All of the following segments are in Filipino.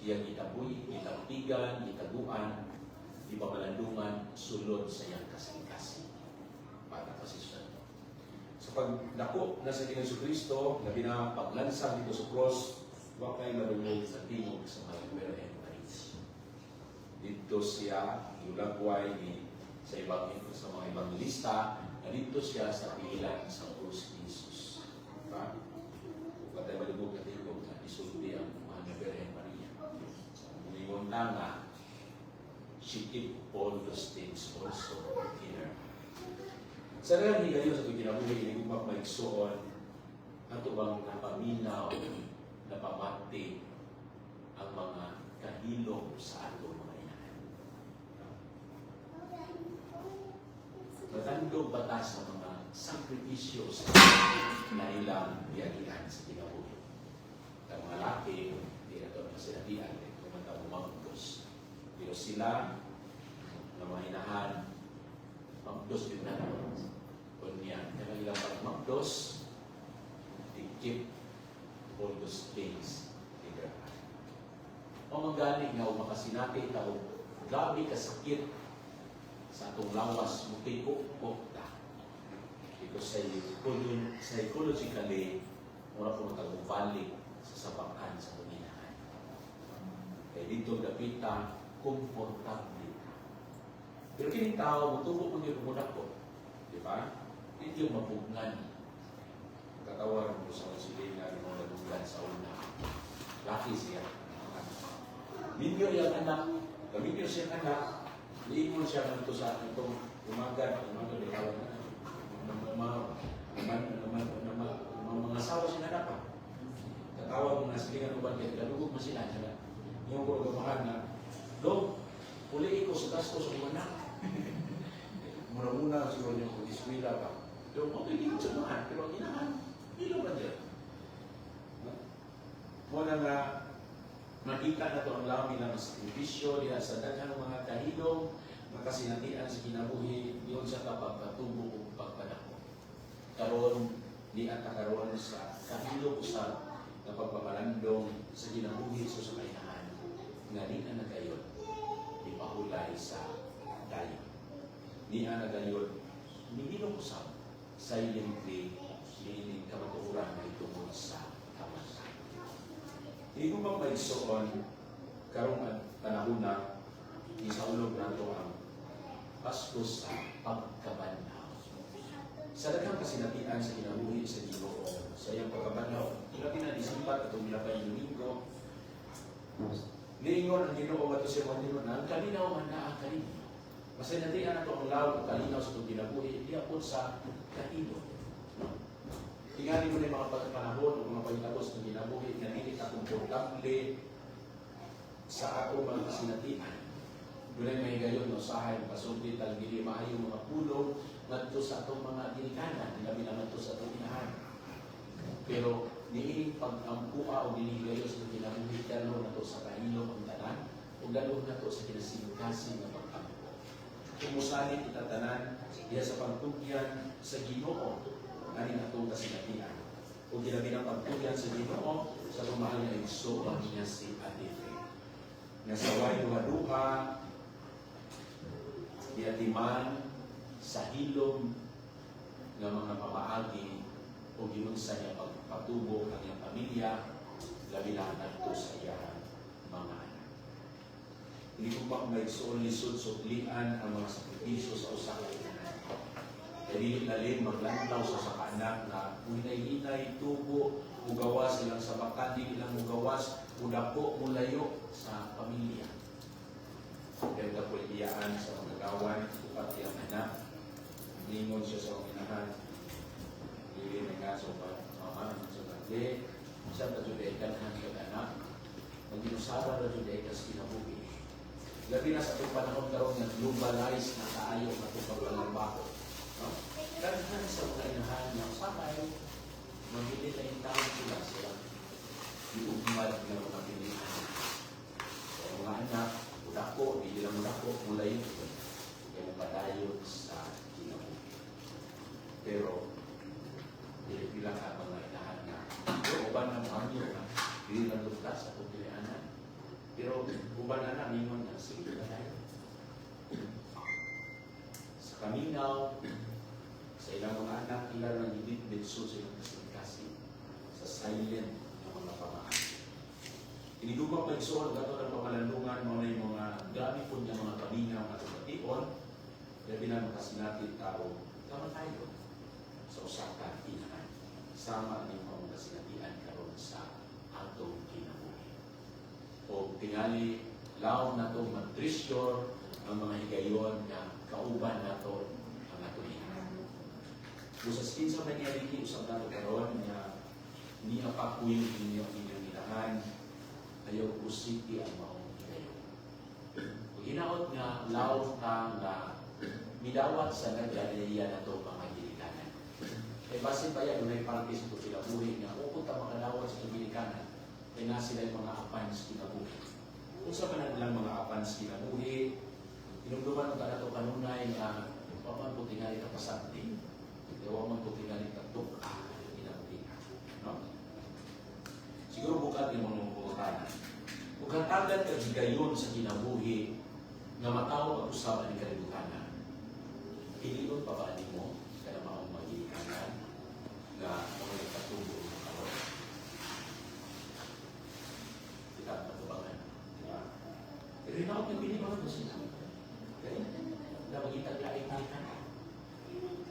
Iyang itabuhi, itampigan, itaguan, ipabalandungan, sulod sa iyang kasing-kasing. Para pasisyon. Sa pagdako na sa Ginoong Kristo, labi na paglansang dito sa cross, huwag kayo marunong sa tingog sa mga Virgin Maria. Dito siya, ilagway sa mga evangelista, na dito siya sa pilan sa cross ni Jesus. Diba? Huwag tayo malugog na tingog na isulti ang mga Virgin Maria. Umingon na nga, she did all those things also in her. Sa rin kayo sa kinabuhi, hindi ko maigsuon ato bang napaminaw, napamati ang mga kahilom sa ato mga inahan. Matandog batas sa mga sakripisyo na ilang biyagihan sa kinabuhi. Ang mga laki, hindi na ito masinabihan, kumanta umagdos. Pero sila, na mga inahan, magdos din na naman. Kunya, kaya ilang pag-magdos, they keep all those things in their heart. O magaling nga, makasinati tao, grabe kasakit sa atong lawas, mutiko-kok ta. Because psychologically, muna po matagubalik sa sabakan sa panginahan. Kaya dito dapita, komportable ka. Pero kining tao, matubok mo yung muna po. Di ba? Hindi yung mapugnan. Katawar mo sa konsilina ng mga nabugan sa una. Laki siya. Ninyo yung anak, gaminyo siya anak, liingon siya ng ito sa itong umaga di tawag na mga asawa siya na pa. Katawag mo na silingan uban kaya galugog mo sila. Yung ko gamahan na, Dong, uli ko sa gasto sa mga anak. Muna-muna siguro niyo kung iswila pa. Pero okay, hindi ko sa mga, pero ang inahan, hindi ba dyan? Muna nga, makita na ito ang lami ng sakripisyo, diya sa daghang mga kahilom, makasinatian sa kinabuhi, yun sa kapagpatubo o pagpadako. Karoon, di at karoon sa kahilom usap na pagpapalandong sa kinabuhi sa kainahan. Nga di na nagayon, di pahulay sa dayo. Di na nagayon, minilong usap, silently, meaning kamatuuran na itungod sa kapasan. Hindi ko bang maigsoon, karong panahon na isaulog na ito ang Pasko sa pagkabanaw. Sa daghang kasinatian sa kinabuhi sa Ginoo, sa iyang pagkabanaw, ilabi na Disimbar itong milapay ng Domingo, niingon ang Ginoo at siya mga na, ang kalinaw man na ang kalinaw. Masinatian na ito ang law ng kalinaw sa itong kinabuhi, di ako sa kalinaw. Tingali mo na yung mga pagkapanahon o mga pagkatapos ng kinabuhi na hindi ka komportable sa ako mga kasinatian. Doon ay may gayon no, sahay, pasulti, talgili, maayong mga pulong ngadto sa atong mga dinikanan, labi naman ito sa atong inahan. Pero niining pag-ampua o dinigayo sa kinabuhi, dalo na ito sa kahilom ang tanan, o dalo na ito sa kinasingkasing na pag-ampo. Kumusalit itatanan, diya sa pagtugyan sa Ginoo, ani atong kasinatian. O ginabi ng pagtugyan sa Ginoo, sa pamahal na igso, ang niya si Adife. Nasaway duha-duha, diatiman sa hilom ng mga pamaagi o ginunsa niya pagpatubo ang iyang pamilya, labi na nato sa iyang mga anak. Hindi ko pa maigsoon lisod suplian ang mga sakripisyo sa usa ka inahan. Dili lalim maglantaw sa anak na hinay-hinay, tubo, mugawas ilang sabakan, di ilang mugawas, udako, mulayo sa pamilya. Dahil kapuliaan sa mga gawan, pati ang anak, ningon siya sa inahan, hindi na nga sa mama, sa bagay, sa tajudekan ang anak, mag-inusara na judekan sa kinabuhi. Labi na sa itong panahon karoon ng globalized na kaayo na itong paglalambako. Karhan sa mga inahan ng sakay, magiging na yung tao sila iugmad ng mga pilihan. Sa mga anak, udako, hindi lang udako, mulay yun. Kaya padayon sa kinabuhi. Pero, bilang ang mga inahan na, pero uban ng mga nyo, hindi lang lutas sa pagpilianan. Pero uban na mingon na sige na tayo. Sa kaminaw, sa ilang mga anak, ilang nang ibig-bitso sa ilang kasing-kasing sa silent ng mga pamaan. Inidubang pagsuon gato ng pamalandungan mo na yung mga grabe po niya mga paminaw at pagkation, kaya binamakasinati tao, tama tayo sa usakan, inahan. Sama ang mga kasinatian karon sa atong kinabuhi. O tingali, laon na itong mag-treasure ang mga higayon na kauban na ito ang atong inahan. Busas kinsa man niya rin usap na ito karon na niya pa po yung inyong inahan, ayaw kusiti ang maong higayon. Kung hinaot nga, laon ka nga midawat sa nagdalaya na ito mga gilikanan. Eh, basin pa yan, may parkis ito kinabuhi nga upot ang makadawat sa gilikanan. Kaya nga sila yung mga apans kinabuhi. Kung sa lang mga apans kinabuhi, inumduman ka na ito kanunay nga paman po tingali ka pasanting. Yawa man po tingali ka tuka kinabuhi. No? Siguro bukat yung mga pumutanan. Bukat agad ka gayon sa kinabuhi nga matao ang usapan ng kalibukanan. Piliyon pa ba mo kaya maong magigikanan na mga nagpatubo ng karon? Kita ang patubangan. Diba? Pero hinaot ng pinibangan mo sila. Okay? Na magigitag laing kilikanan.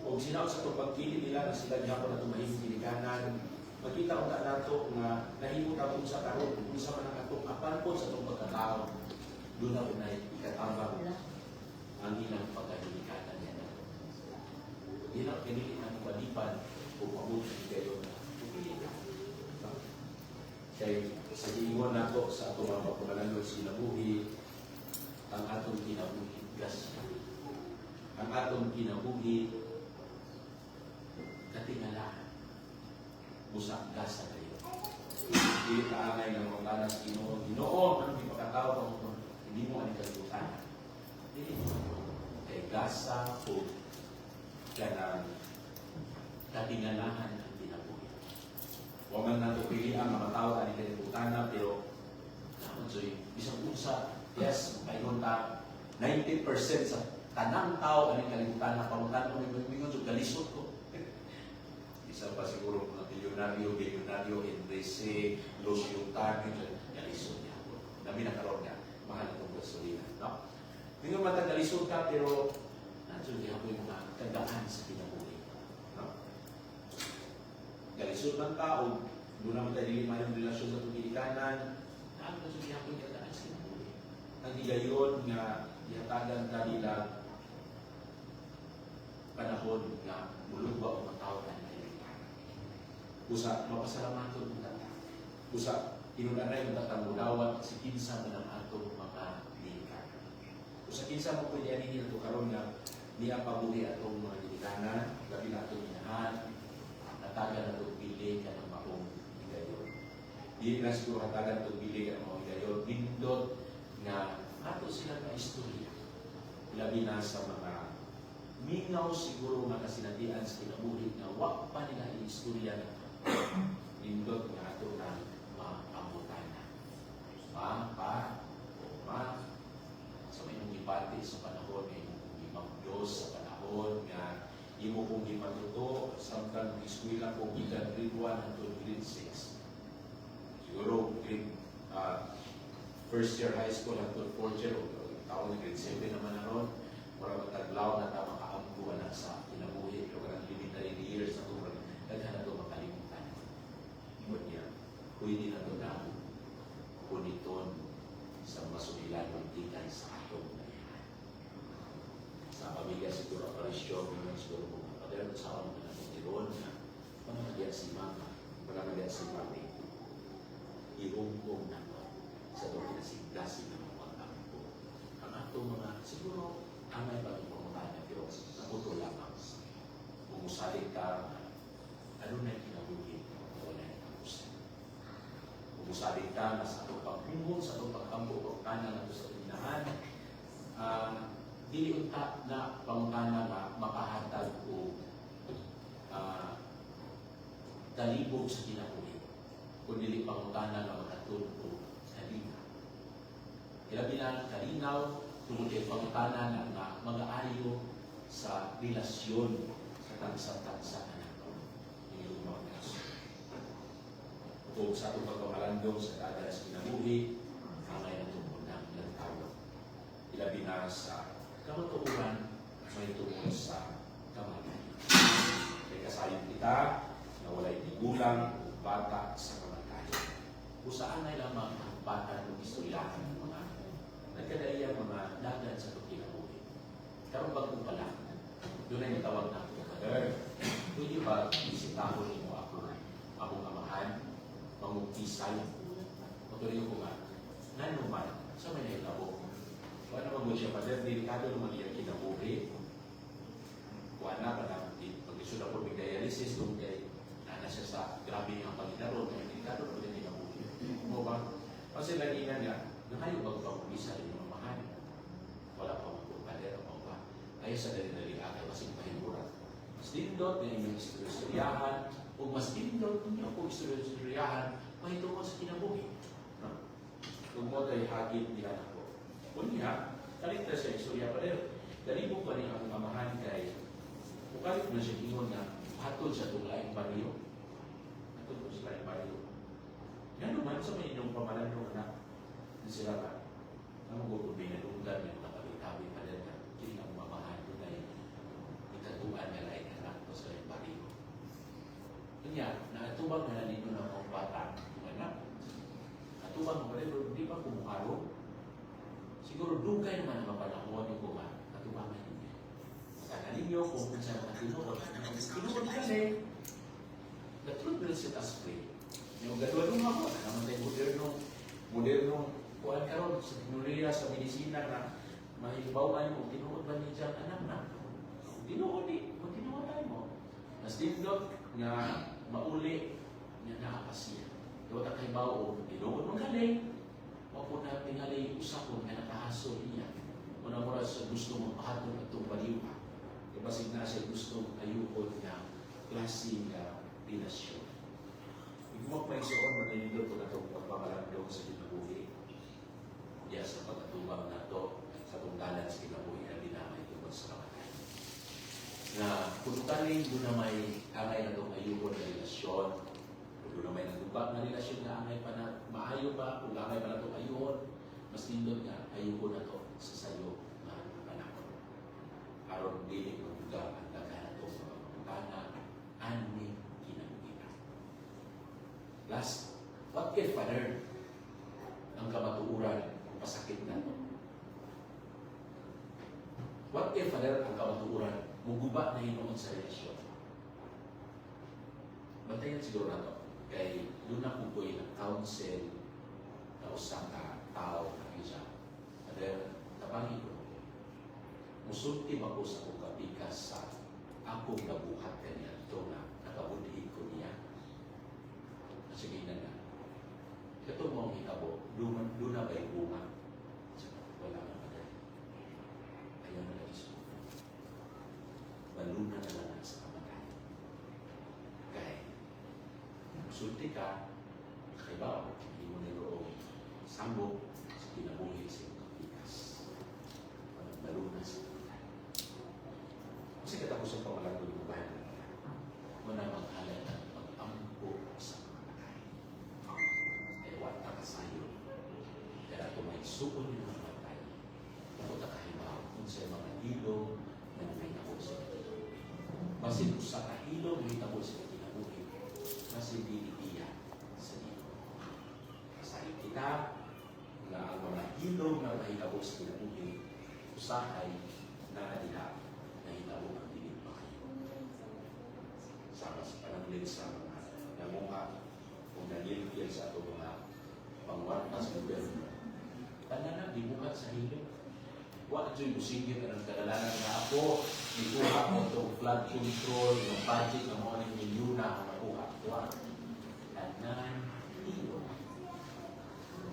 Kung sinaot sa itong pagpili nila na sila niya ko na tumahimong kilikanan, makita ko na nato nga nahimong kung sa karon, kung isa man ang atong apan po sa itong pagkatao, doon na po na ikatabang ang ilang pagkakilikanan niya. Hindi na pinili ng palipan kung mabuti kayo na pupili na. Kaya sa iiwan na to sa itong mga pagpapalanon sinabuhi, ang atong kinabuhi, grasya. Ang atong kinabuhi, katingalaan. Busak gasa kayo. Hindi kaangay ng mga tanas Ginoo. Ginoo, anong ipakatawag mo? Hindi mo ang kalibutan. Hindi mo. Kaya gasa po kanang katinganahan ang kinabuhi. Huwag man nato pili ang mga tao ang kalibutan pero naman so'y isang unsa, yes, mayroon ta 90% sa tanang tao ang kalibutan na pamutan ko may mingon so galisod ko. Isa pa siguro mga bilyonaryo, Enrique, Los Yutan, galisod niya. Dami na karoon niya, mahal itong gasolina. No? Ngayon matagalisod ka pero nandiyo niya po yung mga kagdaan sa kinabuhi. No? Galisod ng tao, doon naman tayo lima yung relasyon sa pagkilikanan, nandiyo niya po yung kagdaan sa kinabuhi. Ang higayon nga ihatagan ka nila panahon nga mulugba o matawag na usa mapasalamat ng tata. Usa inunanay ng tata mudawat si kinsa man ang atong mga lingkaran. Usa kinsa mo pwede anihin ito karon nga niya pabuhi atong mga lingkaran, labi na atong inahan, natagan atong bilig ka ng maong higayon. Di na siguro hatagan atong bilig ka ng maong higayon. Nindot nga ato sila na istorya. Labi na sa mga mingaw siguro nga kasinatian sa kinabuhi na wak pa nila i-istorya na nindot nga ato na maamutan na. Sa may mong ibati sa panahon, may mong ibang Diyos sa panahon nga imo kong ipatuto samtang iskwila kong gikan grade 1 hangtod grade 6. Siguro grade first year high school hangtod 4th year o taon na grade 7 naman na ron. Para mataglaw na tama kaampuan na sa kinabuhi pero karang limited years na ito daghan na ito makalimutan. Niya, pwede na ito na kuniton sa masulilan ng tikan sa atong nayan. Sa pamilya siguro aparisyon, siguro kung kapagano sa ako na natiron na panamagyan si mama, panamagyan si mami, ihungkong na sa ito pinasigdasin ng mga pag-ampo. Ang atong mga siguro amay pa itong pamutahan pero nabuto lamang. Umusalit ka, ano na yung kinabuhi? Wala na kamusta. Umusalit ka na sa itong pagpungon, sa itong pagkampo, pagkana na sa tinahan, dili unta na pamutana na makahatag o talibog sa kinabuhi. Kung dili pamutana na makatulog o halina. Ilabi na kalinaw, tungkol kay pangutanan na mag-aayo sa relasyon sa tansa-tansa na nato. Yung mga kaso. Kung sa itong pagkakalandong sa kadalas kinabuhi, angay na tungkol ng ilang tao. Ilabi na sa kamatuuran, may tungkol sa kamatayan. Kaya kasayon kita na walay tigulang o bata sa kamatayan. Kung saan ay lamang ang bata ng istoryahan ng mga nagkadaiya mga dagat sa pagkinabuhi. Karong bagong pala, doon ay natawag na ako, Father, pwede ba isitahon mo ako, akong amahan, mangugtisay? Matuloy ko nga, nanuman, sa may naitabo. Kung ano mag siya, Father, delikado naman iyang kinabuhi. Kung ano pa naman din, pag-isod ako may dialysis, kung kay nana siya sa grabe ang pagkinaroon, kaya delikado naman iyang kinabuhi. Mo ba? Kasi lagi na nga, nakayo pag-pag-ubisa rin yung mamahan. Wala pa magpapalera pa ba? Kaya sa dali-dali akay, masing pahimuran. Mas dindot na inyong istoryahan, o mas dindot ninyo kung istoryahan, mahitungkol sa kinabuhi. Kung mo tayo hagit niya ako. Kung niya, kaligtas sa istorya pa rin. Dalibog pa rin akong mamahan kay, kung kalit mo siya ingon na, hatod sa itong laing bariyo. Hatod mo sa laing bariyo. Nga naman sa may inyong pamalan ng anak, sila ka, ang magugubay na lunggan yung nakabitabi pa rin na hindi ang mamahan doon ay itatuan na lain anak ko sa yung bariyo. Kanya, naatubang na nandito ng mga bata, yung anak. Natubang mo pa rin, hindi ba kumuharo? Siguro dugay naman ang mapanahon yung kuma, natubangan ninyo. Kaya ninyo kung sa mga tinuod, tinuod kasi, the truth will set us free. Yung gadwalong ako, naman tayo modernong kuhan karon sa teknolohiya, sa medisina na mahibawan mo, tinuod ba niya dyan, anak na? Tinuod tayo mo. Mas dindot nga mauli nga nakapasiya. Doon na kay bao, tinuod mo galing. Wapon na tingali usapon nga nakahasol niya. Muna mo sa gusto mong pahatol at itong baliw ka. Ibasig na siya gusto ayukod nga klase nga relasyon. Igumok may soon, maninindot ko na itong pagpamalandong sa kinabuhi. Diya sa pagkatubang na ito, sa tunggalan sa kinabuhi na dinamay tungkol sa kamatay. Na kung taling doon na may angay na itong ayukod na relasyon, kung doon na may nagubak na relasyon na angay pa na maayo ba, kung angay pa na itong ayukod, mas nindot nga, ayukod na ito sa sayo na panahon. Aron dili kung ang daga na ito sa pagkakana, ani kinagugina. Last, what if, Father, ang kamatuuran, pasakit na ito? What if, Father, ang kamatuuran, muguba na hinoon sa relasyon? Bantayan siguro na ito. Kay doon na pupoy ng counsel na usang tao na isa. Father, tabangi ko. Musulti ako sa kong kapikas sa akong nabuhat kanya ito na nakabudhig ko niya. Sige na nga. Ito mo ang hitabo, doon na ba'y bunga? Wala na ba dahil? Ayaw na lang iso. Baluna na lang sa kamatay. Kaya, sulti ka, kaibaw, hindi mo niroong sambok sa kinabuhi sa iyong kapikas. Baluna sa kamatay. Kasi katapos ang pamalang ng bayan, muna mag-alay na mag-ampo sa kasayo. Kaya ito may sukon yung mga patay. Kung kahibaw kung sa mga ilong na nakitabo sa kinabuhi. Basin kung sa kahilong nakitabo sa kinabuhi, basin diniiya sa ilong. Kasayo kita na ang mga ilong na nakitabo sa kinabuhi, usahay na adiha na hitabo ang dinig pa kayo. Sama sa pananglit sa mga namunga kung nalilipil sa ito mga pangwartas gobyerno. Tanda na, dibukat sa hilong. Huwag ito'y musigit na ng kadalanan na ako, ikuha mo itong flood control, yung budget ng mga milyon na ako nakuha. Huwag. Tanan, ilong.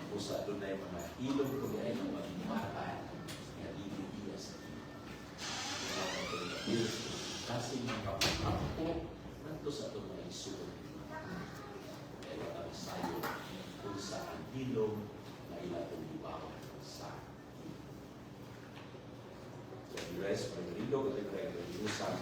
Kung sa doon na yung mga ilong ko ay ng mga imahan na dinidiya sa ilong. Kasi magpapapako nanto sa itong mga isulong. Kaya wala sayo kung sa ang ilong na ilatong ibawan sa Andres Prevenido, Categoría de Usan,